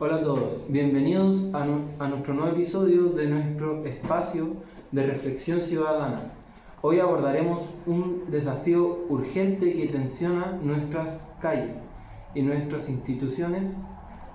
Hola a todos, bienvenidos a nuestro nuevo episodio de nuestro espacio de reflexión ciudadana. Hoy abordaremos un desafío urgente que tensiona nuestras calles y nuestras instituciones,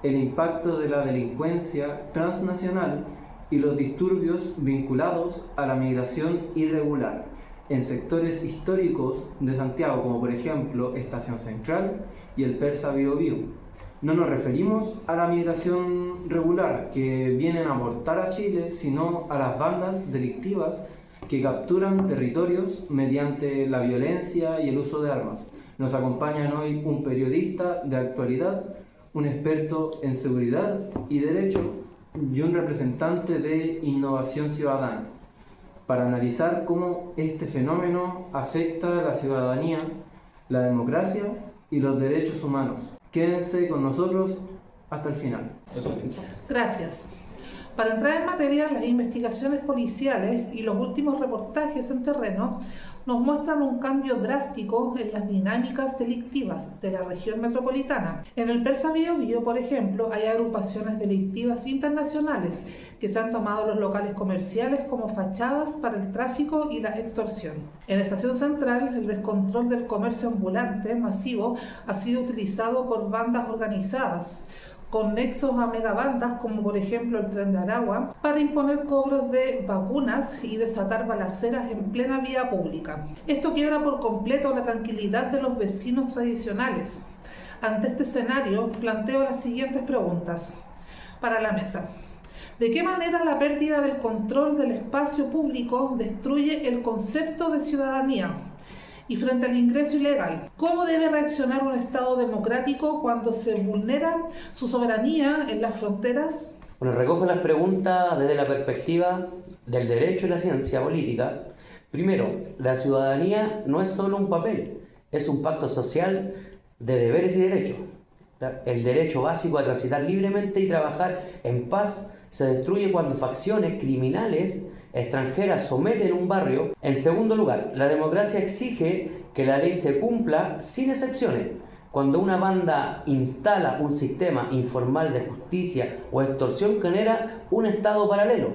el impacto de la delincuencia transnacional y los disturbios vinculados a la migración irregular en sectores históricos de Santiago, como por ejemplo Estación Central y el Persa Biobío. No nos referimos a la migración regular que vienen a aportar a Chile, sino a las bandas delictivas que capturan territorios mediante la violencia y el uso de armas. Nos acompañan hoy un periodista de actualidad, un experto en seguridad y derecho y un representante de innovación ciudadana, para analizar cómo este fenómeno afecta a la ciudadanía, la democracia y los derechos humanos. Quédense con nosotros hasta el final. Gracias. Para entrar en materia, las investigaciones policiales y los últimos reportajes en terreno nos muestran un cambio drástico en las dinámicas delictivas de la región metropolitana. En el Persa Biobío, por ejemplo, hay agrupaciones delictivas internacionales que se han tomado los locales comerciales como fachadas para el tráfico y la extorsión. En Estación Central, el descontrol del comercio ambulante masivo ha sido utilizado por bandas organizadas, con nexos a megabandas como por ejemplo el Tren de Aragua, para imponer cobros de vacunas y desatar balaceras en plena vía pública. Esto quiebra por completo la tranquilidad de los vecinos tradicionales. Ante este escenario, planteo las siguientes preguntas para la mesa. ¿De qué manera la pérdida del control del espacio público destruye el concepto de ciudadanía? Y frente al ingreso ilegal, ¿cómo debe reaccionar un Estado democrático cuando se vulnera su soberanía en las fronteras? Bueno, recojo las preguntas desde la perspectiva del derecho y la ciencia política. Primero, la ciudadanía no es solo un papel, es un pacto social de deberes y derechos. El derecho básico a transitar libremente y trabajar en paz se destruye cuando facciones criminales extranjeras someten un barrio. En segundo lugar, la democracia exige que la ley se cumpla sin excepciones. Cuando una banda instala un sistema informal de justicia o extorsión, genera un Estado paralelo,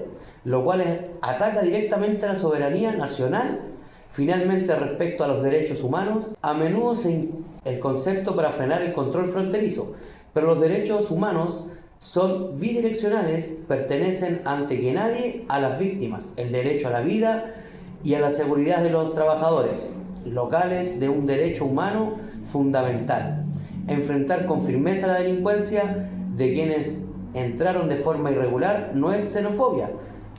lo cual ataca directamente a la soberanía nacional. Finalmente, respecto a los derechos humanos, a menudo el concepto para frenar el control fronterizo, pero los derechos humanos son bidireccionales, pertenecen ante que nadie a las víctimas, el derecho a la vida y a la seguridad de los trabajadores locales, de un derecho humano fundamental. Enfrentar con firmeza la delincuencia de quienes entraron de forma irregular no es xenofobia,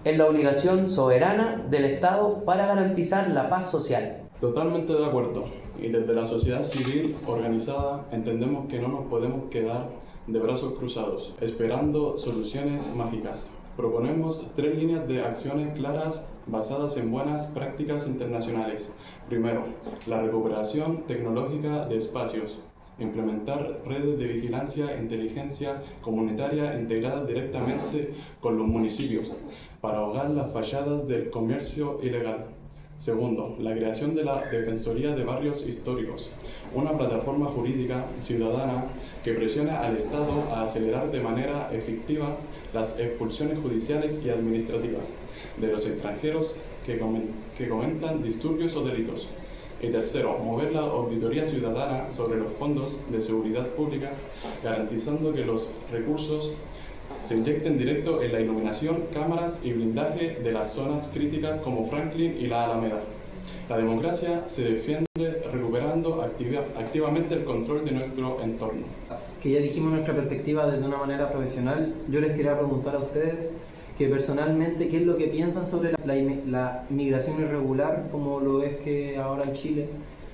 es la obligación soberana del Estado para garantizar la paz social. Totalmente de acuerdo, y desde la sociedad civil organizada entendemos que no nos podemos quedar de brazos cruzados, esperando soluciones mágicas. Proponemos 3 líneas de acciones claras basadas en buenas prácticas internacionales. Primero, la recuperación tecnológica de espacios. Implementar redes de vigilancia e inteligencia comunitaria integradas directamente con los municipios para ahogar las fachadas del comercio ilegal. Segundo, la creación de la Defensoría de Barrios Históricos, una plataforma jurídica ciudadana que presione al Estado a acelerar de manera efectiva las expulsiones judiciales y administrativas de los extranjeros que cometan disturbios o delitos. Y tercero, mover la auditoría ciudadana sobre los fondos de seguridad pública, garantizando que los recursos se inyecten directo en la iluminación, cámaras y blindaje de las zonas críticas como Franklin y la Alameda. La democracia se defiende recuperando activamente el control de nuestro entorno. Que ya dijimos nuestra perspectiva desde una manera profesional, yo les quería preguntar a ustedes que personalmente, ¿qué es lo que piensan sobre la migración irregular, como lo es que ahora en Chile,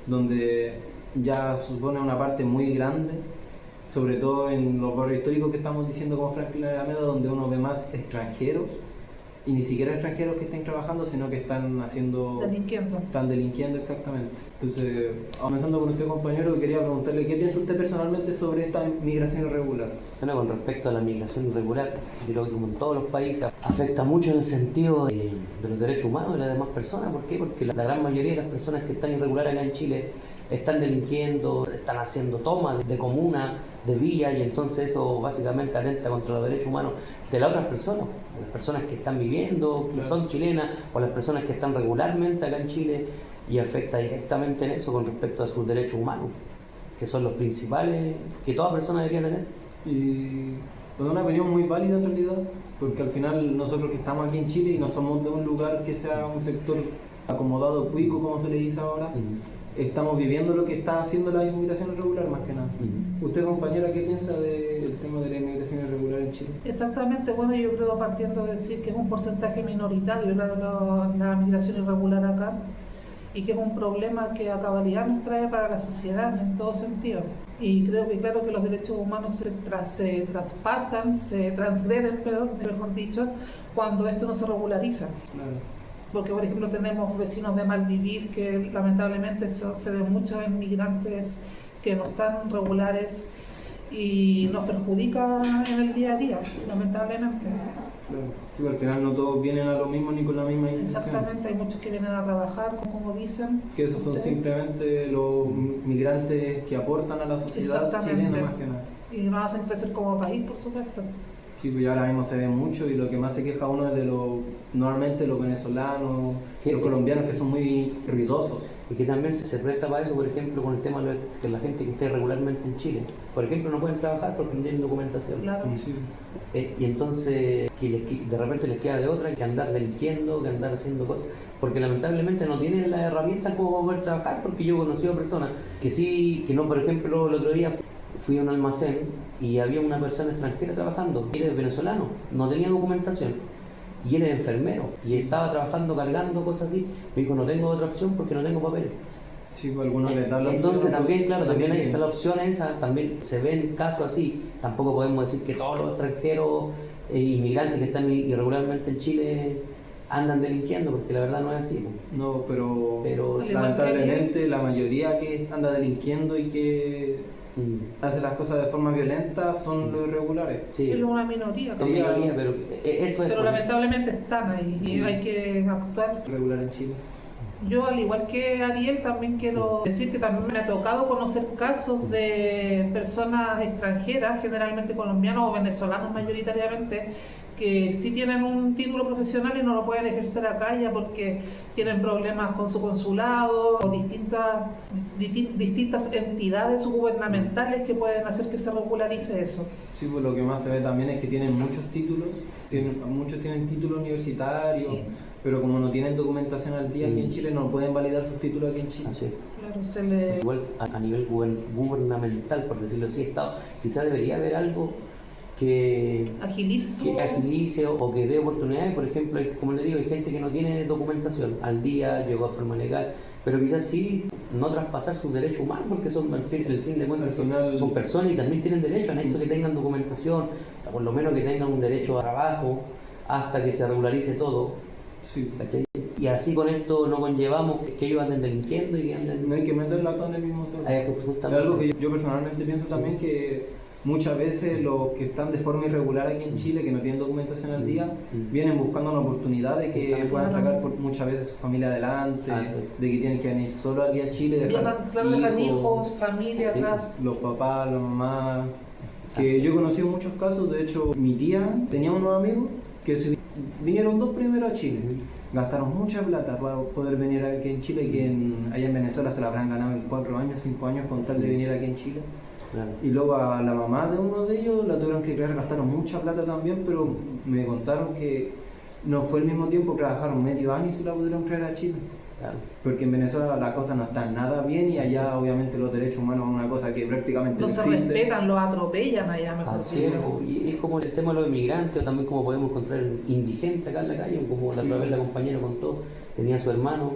donde ya supone una parte muy grande, sobre todo en los barrios históricos que estamos diciendo como Franklin y Alameda, donde uno ve más extranjeros, y ni siquiera extranjeros que estén trabajando, sino que están delinquiendo exactamente. Entonces, comenzando con usted, compañero, quería preguntarle qué piensa usted personalmente sobre esta migración irregular. Bueno, con respecto a la migración irregular, yo creo que como en todos los países afecta mucho en el sentido de los derechos humanos de las demás personas. ¿Por qué? Porque la gran mayoría de las personas que están irregulares acá en Chile están delinquiendo, están haciendo tomas de comuna, de vía, y entonces eso básicamente atenta contra los derechos humanos de las otras personas, de las personas que están viviendo, que son chilenas, o las personas que están regularmente acá en Chile, y afecta directamente en eso con respecto a sus derechos humanos, que son los principales que toda persona debería tener. Y es una opinión muy válida en realidad, porque al final nosotros que estamos aquí en Chile y no somos de un lugar que sea un sector acomodado, cuico, como se le dice ahora, estamos viviendo lo que está haciendo la inmigración irregular más que nada. ¿Usted, compañera, qué piensa del tema de la inmigración irregular en Chile? Exactamente, bueno, yo creo partiendo de decir que es un porcentaje minoritario la migración irregular acá, y que es un problema que a cabalidad nos trae para la sociedad en todo sentido. Y creo que claro que los derechos humanos se traspasan, se transgreden, mejor dicho, cuando esto no se regulariza. Claro. Porque, por ejemplo, tenemos vecinos de mal vivir que lamentablemente se ven muchos inmigrantes que no están regulares y nos perjudica en el día a día, lamentablemente. Claro. Sí, al final no todos vienen a lo mismo ni con la misma intención. Exactamente, hay muchos que vienen a trabajar, como dicen. Que esos son simplemente los migrantes que aportan a la sociedad chilena más que nada. Y nos hacen crecer como país, por supuesto. Sí, pues ya ahora mismo se ve mucho y lo que más se queja uno es de normalmente los venezolanos, los colombianos que son muy ruidosos. Y que también se presta para eso, por ejemplo, con el tema de la gente que esté regularmente en Chile. Por ejemplo, no pueden trabajar porque no tienen documentación. Claro. Sí. Y entonces de repente les queda de otra que andar delinquiendo, que andar haciendo cosas, porque lamentablemente no tienen las herramientas como poder trabajar, porque yo he conocido personas que sí, que no, por ejemplo, el otro día fui a un almacén y había una persona extranjera trabajando, y él es venezolano, no tenía documentación, y él es enfermero, y estaba trabajando, cargando cosas así. Me dijo, no tengo otra opción porque no tengo papeles. Sí, pues algunos les dan la Entonces opción, también, pues, claro, también ahí está la opción esa, también se ven casos así. Tampoco podemos decir que todos los extranjeros inmigrantes que están irregularmente en Chile andan delinquiendo, porque la verdad no es así. Pues. No, pero Pero lamentablemente la mayoría que anda delinquiendo y que hace las cosas de forma violenta son los irregulares. sí, Es una minoría, es minoría, pero eso es. pero lamentablemente están ahí y hay que actuar. Irregular en Chile. Yo, al igual que Ariel, también quiero decir que también me ha tocado conocer casos de personas extranjeras, generalmente colombianos o venezolanos mayoritariamente, que sí tienen un título profesional y no lo pueden ejercer acá ya porque tienen problemas con su consulado o distintas entidades gubernamentales que pueden hacer que se regularice eso. Sí, pues lo que más se ve también es que tienen muchos títulos, muchos tienen títulos universitarios, Sí. pero como no tienen documentación al día aquí en Chile, no pueden validar sus títulos aquí en Chile. Así es. Claro, se le... Igual a nivel gubernamental, por decirlo así, Estado, quizás debería haber algo que agilice que agilice o que dé oportunidades. Por ejemplo, como le digo, hay gente que no tiene documentación al día, llegó a forma legal, pero quizás sí no traspasar sus derechos humanos, porque son el fin de cuentas son personas y también tienen derecho a eso, que tengan documentación, por lo menos que tengan un derecho a trabajo hasta que se regularice todo. Sí. ¿Cachai? Y así con esto no conllevamos que ellos anden delinquiendo y que anden... No hay que meterla todo en el mismo saco. Es justamente. algo que yo personalmente pienso también, que muchas veces los que están de forma irregular aquí en Chile, que no tienen documentación al día, vienen buscando una oportunidad de que puedan sacar muchas veces su familia adelante, de que tienen que venir solo aquí a Chile, dejan hijos, familia atrás. Los papás, las mamás. Que yo he conocido muchos casos, de hecho mi tía tenía unos amigos que vinieron dos primero a Chile. Gastaron mucha plata para poder venir aquí en Chile, que allá en Venezuela se la habrán ganado en 4 años, 5 años con tal de venir aquí en Chile. Claro. Y luego a la mamá de uno de ellos la tuvieron que crear, gastaron mucha plata también, pero me contaron que no fue el mismo tiempo, trabajaron medio año y se la pudieron traer a Chile. Claro. Porque en Venezuela la cosa no está nada bien y allá obviamente los derechos humanos son una cosa que prácticamente No no se existe. respetan, los atropellan allá, mejor Así es, y es como el tema de los inmigrantes, o también como podemos encontrar indigentes acá en la calle, como la otra vez la compañera contó, tenía a su hermano,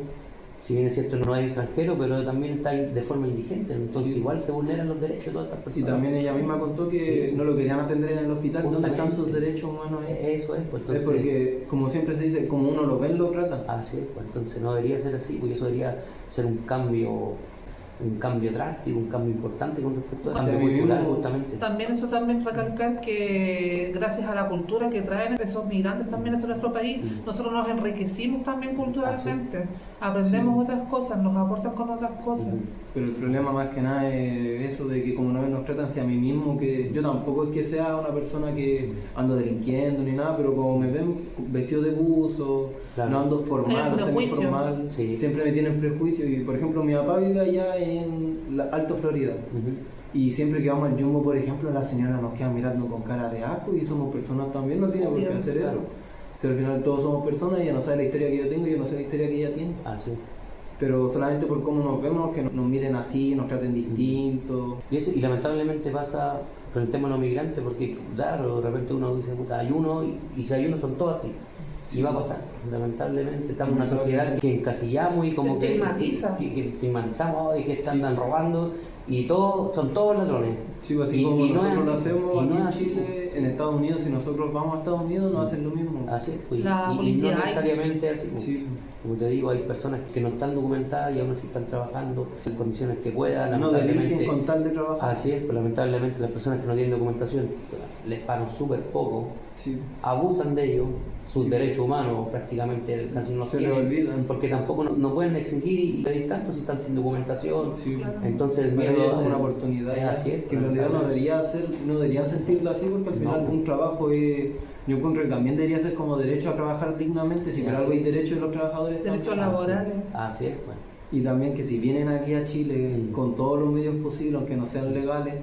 si bien es cierto no es extranjero, pero también está de forma indigente, entonces igual se vulneran los derechos de todas estas personas. Y también ella misma contó que no lo querían atender en el hospital. ¿Dónde están sus derechos humanos? Eso es, pues entonces... Es porque, como siempre se dice, como uno lo ve, lo trata. Así es, pues entonces no debería ser así, porque eso debería ser un cambio un cambio drástico, un cambio importante con respecto al Hacia cambio mí cultural, mismo. justamente. También eso también recalcar que gracias a la cultura que traen esos migrantes también hacia nuestro país, nosotros nos enriquecimos también culturalmente, aprendemos Sí. otras cosas, nos aportan con otras cosas. Ujú. Pero el problema más que nada es eso de que como una vez nos tratan hacia mí mismo, que yo tampoco es que sea una persona que ando delinquiendo ni nada, pero como me ven vestido de buzo, Claro. no ando Hay formal un o prejuicio. semi-formal, Sí. siempre me tienen prejuicio. Y por ejemplo, mi papá vive allá en Alto Florida. Ujú. Y siempre que vamos al Jumbo, por ejemplo, la señora nos queda mirando con cara de asco y somos personas también, no tiene por qué Obvio, hacer claro. eso. Si al final todos somos personas, ella no sabe la historia que yo tengo y yo no sé la historia que ella tiene. Así es. Pero solamente por cómo nos vemos, que nos miren así, nos traten distintos. Y lamentablemente pasa con el tema de los migrantes, porque claro, de repente uno dice, puta, hay uno, y si hay uno son todos así. Sí. Y va a pasar, lamentablemente estamos en una sociedad que encasillamos y como que Estigmatiza. que estigmatizamos y que Sí. andan robando y todos son todos ladrones. Sí, pues así Y- como y no es nosotros lo así, hacemos y aquí no en es así. Chile, en Estados Unidos, si nosotros vamos a Estados Unidos, nos hacen lo mismo. Así es, pues, La y policía no hay. necesariamente así. Pues. Sí. Como te digo, hay personas que no están documentadas y aún así están trabajando en condiciones que puedan, No lamentablemente. delinquen con tal de trabajar. Así es, pues lamentablemente las personas que no tienen documentación les pagan súper poco, Sí. abusan de ellos, sus Sí. derechos humanos prácticamente casi no Se les tienen, olvidan. porque tampoco no pueden exigir y pedir tanto si están sin documentación. Sí. Claro. Entonces el Pero miedo es una oportunidad es ya, así, que en realidad no no deberían sentirlo así porque al final No. un trabajo es, yo encuentro que también debería ser como derecho a trabajar dignamente, si Sí, por así algo hay es. derechos de los trabajadores Derechos también. laborales. Así es, bueno. Y también que si vienen aquí a Chile con todos los medios posibles, aunque no sean legales,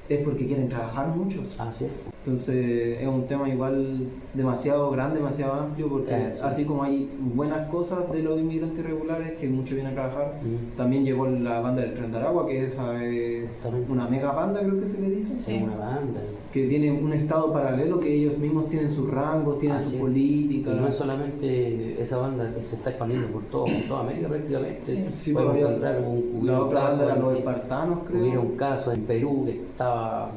es porque quieren trabajar muchos. Así es. Entonces es un tema igual demasiado grande, demasiado amplio, porque Sí. así como hay buenas cosas de los inmigrantes irregulares, que muchos vienen a trabajar, Mm. también llegó la banda del Tren de Aragua, que es También. una mega banda, creo que se le dice, Sí. Es una banda. que tiene un estado paralelo, que ellos mismos tienen sus rangos, tienen Así sus es. políticas. Y no es solamente esa banda que se está expandiendo por toda América prácticamente. Sí. Sí, Podemos pero encontrar la hubieron otra banda casos eran los en- espartanos, creo. Hubieron casos en Perú que estaba,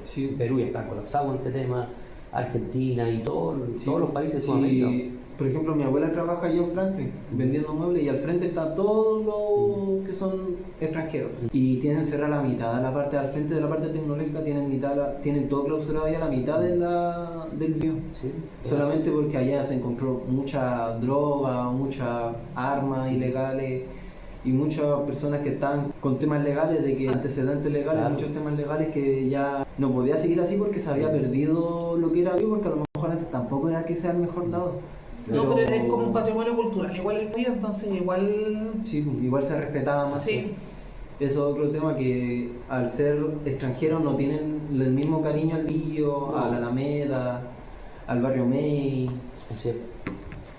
Sí. Perú ya está colapsado con este tema, Argentina y Sí, todos los países de sí. Sudamérica. Por ejemplo, mi abuela trabaja allá en Franklin vendiendo muebles y al frente está todos los que son extranjeros y tienen cerrada la mitad, la parte al frente de la parte tecnológica tienen todo clausurado ya la mitad del bio. Sí, Solamente porque allá se encontró mucha droga, muchas armas ilegales y muchas personas que están con temas legales, de que antecedentes legales, Claro. muchos temas legales que ya no podía seguir así porque se había perdido lo que era bio, porque a lo mejor antes tampoco era que sea el mejor lado. No, pero es como un patrimonio cultural, igual el río, entonces igual... Sí, igual se respetaba más. Sí, Eso es otro tema que al ser extranjeros no tienen el mismo cariño al Billo, a la Alameda, al barrio May. Así es.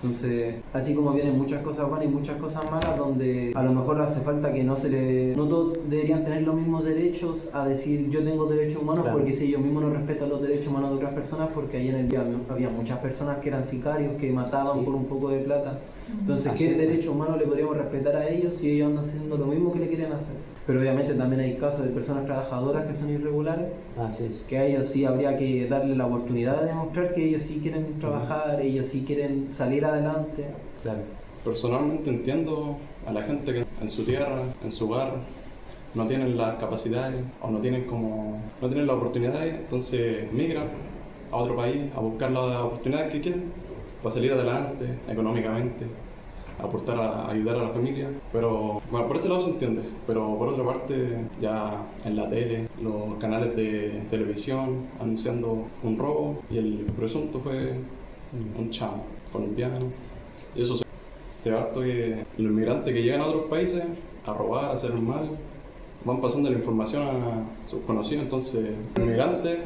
Entonces, así como vienen muchas cosas buenas y muchas cosas malas, donde a lo mejor hace falta que no todos deberían tener los mismos derechos a decir yo tengo derechos humanos, Claro. porque si ellos mismos no respetan los derechos humanos de otras personas, porque ahí en el día había muchas personas que eran sicarios, que mataban Sí. por un poco de plata. Entonces, Así ¿qué es. derecho humano le podríamos respetar a ellos si ellos andan haciendo lo mismo que le quieren hacer? Pero obviamente también hay casos de personas trabajadoras que son irregulares, Así es. que a ellos sí habría que darle la oportunidad de demostrar que ellos sí quieren trabajar, ellos sí quieren salir adelante. Claro. Personalmente entiendo a la gente que en su tierra, en su hogar, no tienen las capacidades o no tienen las oportunidades, entonces migran a otro país a buscar las oportunidades que quieren para salir adelante económicamente, aportar a ayudar a la familia. Pero bueno, por ese lado se entiende, pero por otra parte ya en la tele, los canales de televisión anunciando un robo y el presunto fue un chamo colombiano. Y eso se ve harto que los inmigrantes que llegan a otros países a robar, a hacer un mal, van pasando la información a sus conocidos. Entonces, los inmigrantes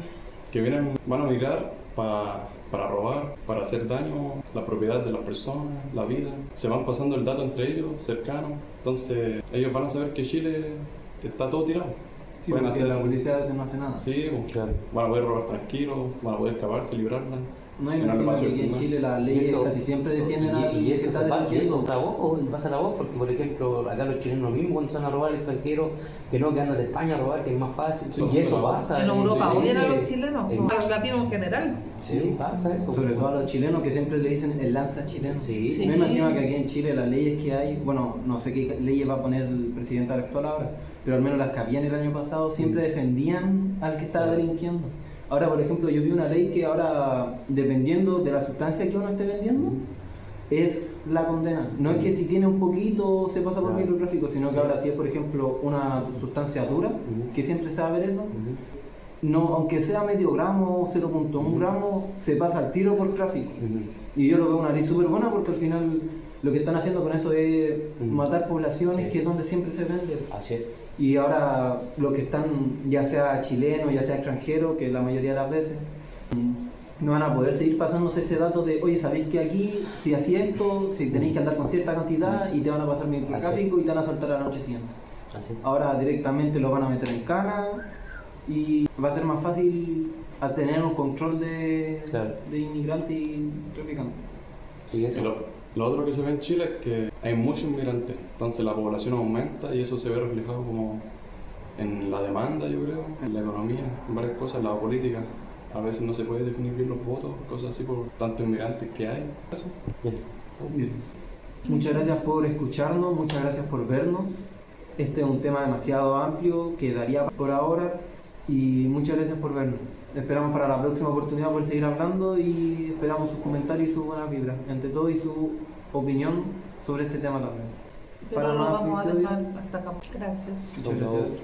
que van a migrar para robar, para hacer daño a la propiedad de las personas, la vida, se van pasando el dato entre ellos, cercanos. Entonces, ellos van a saber que Chile está todo tirado. Sí, Pueden porque hacer la policía a veces no hace nada. Sí, Claro. van a poder robar tranquilos, van a poder escaparse, librarla. No hay en el encima espacio que aquí en personal. Chile las leyes casi siempre defienden al y que eso está se pasa, y delinquiendo. eso da voz, pasa la voz, porque por ejemplo acá los chilenos mismos cuando se van a robar al extranjero, que no, que andan de España a robar, que es más fácil, Sí, y eso claro. pasa. En Europa sí, odian a los chilenos, en- a los latinos en general. Sí, pasa eso. Sobre todo a los chilenos que siempre le dicen el lanza chileno. Sí. Sí. No es más encima que aquí en Chile las leyes que hay, bueno, no sé qué leyes va a poner el presidente actual ahora, pero al menos las que habían el año pasado siempre defendían al que estaba Claro. delinquiendo. Ahora, por ejemplo, yo vi una ley que ahora, dependiendo de la sustancia que uno esté vendiendo, es la condena. No es que si tiene un poquito se pasa por Claro. microtráfico, sino que ahora si es, por ejemplo, una sustancia dura, Ujú. que siempre se va a ver eso, Ujú. no, aunque sea medio gramo o 0.1 gramo, se pasa al tiro por tráfico. Ujú. Y yo lo veo una ley súper buena porque al final lo que están haciendo con eso es Ujú. matar poblaciones, Sí. que es donde siempre se vende. Así es. Y ahora los que están, ya sea chilenos, ya sea extranjeros, que la mayoría de las veces, no van a poder seguir pasándose ese dato de, oye, sabéis que aquí, si así esto, si tenéis que andar con cierta cantidad y te van a pasar microtráfico y te van a saltar a la noche siguiente. Así es. Ahora directamente lo van a meter en cana y va a ser más fácil a tener un control Claro. de inmigrantes y traficantes. Sí, Y eso. lo otro que se ve en Chile es que hay muchos inmigrantes, entonces la población aumenta y eso se ve reflejado como en la demanda, yo creo, en la economía, en varias cosas, en la política. A veces no se puede definir bien los votos, cosas así por tantos inmigrantes que hay. Eso. Bien. Bien. Muchas gracias por escucharnos, muchas gracias por vernos. Este es un tema demasiado amplio que daría por ahora y muchas gracias por vernos. Esperamos para la próxima oportunidad poder seguir hablando y esperamos sus comentarios y sus buenas vibras, entre todo y su opinión sobre este tema también. Pero Para lo más vamos a episodios. dejar hasta acá. Gracias. Muchas Chau, chau. gracias.